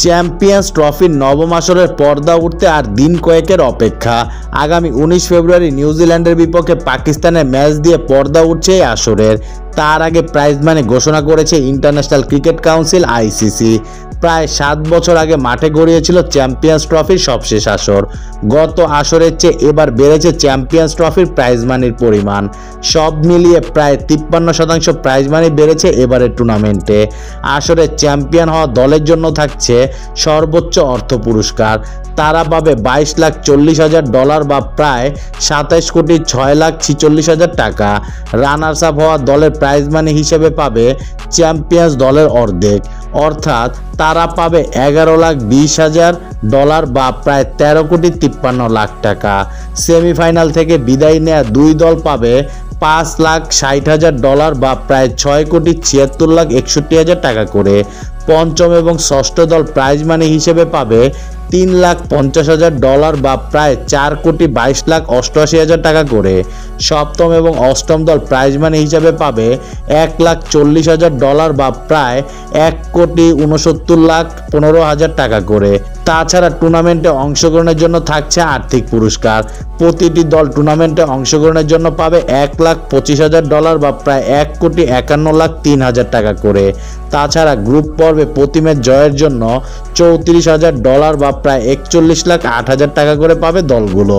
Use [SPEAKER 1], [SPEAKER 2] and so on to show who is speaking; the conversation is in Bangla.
[SPEAKER 1] চ্যাম্পিয়ন্স ট্রফির নবম আসরের পর্দা উঠতে আর দিন কয়েকের অপেক্ষা। আগামী 19 ফেব্রুয়ারি নিউজিল্যান্ডের বিপক্ষে পাকিস্তানের ম্যাচ দিয়ে পর্দা উঠছে এই আসরের। তার আগে প্রাইজ মানি ঘোষণা করেছে ইন্টারন্যাশনাল ক্রিকেট কাউন্সিল আইসিসি। প্রায় 7 বছর আগে মাঠে গড়িয়েছিল চ্যাম্পিয়ন্স ট্রফির সবশেষ আসর। গত আসরের চেয়ে এবার বেড়েছে চ্যাম্পিয়ন্স ট্রফির প্রাইজ মানির পরিমাণ। সব মিলিয়ে প্রায় 53% প্রাইজ মানি বেড়েছে এবারের টুর্নামেন্টে। আসরে চ্যাম্পিয়ন হওয়া দলের জন্য থাকছে সর্বোচ্চ অর্থ পুরস্কার। তারা পাবে $22,40,000 বা প্রায় 27,06,46,000 টাকা। রানার্স আপ হওয়া দলের প্রাইজ মানি হিসেবে পাবে চ্যাম্পিয়ন্স দলের অর্ধেক, অর্থাৎ তারা পাবে $11,20,000 বা প্রায় 13,53,00,000 টাকা। সেমিফাইনাল থেকে বিদায় নেওয়া দুই দল পাবে $5,60,000 বা প্রায় 6,76,61,000 টাকা করে। পঞ্চম এবং ষষ্ঠ দল প্রাইজ মানি হিসেবে পাবে $3,50,000 বা প্রায় 4,22,88,000 টাকা করে। সপ্তম এবং অষ্টম দল প্রাইজ মানি হিসেবে পাবে $1,40,000 বা প্রায় 1,69,15,000 টাকা করে। তাছাড়া টুর্নামেন্টে অংশগ্রহণের জন্য থাকছে আর্থিক পুরস্কার। প্রতিটি দল টুর্নামেন্টে অংশগ্রহণের জন্য পাবে $1,25,000 বা প্রায় 1,51,03,000 টাকা করে। তাছাড়া গ্রুপ পর্বে প্রতি ম্যাচ জয়ের জন্য $34,000 বা প্রায় 41,08,000 টাকা করে পাবে দলগুলো।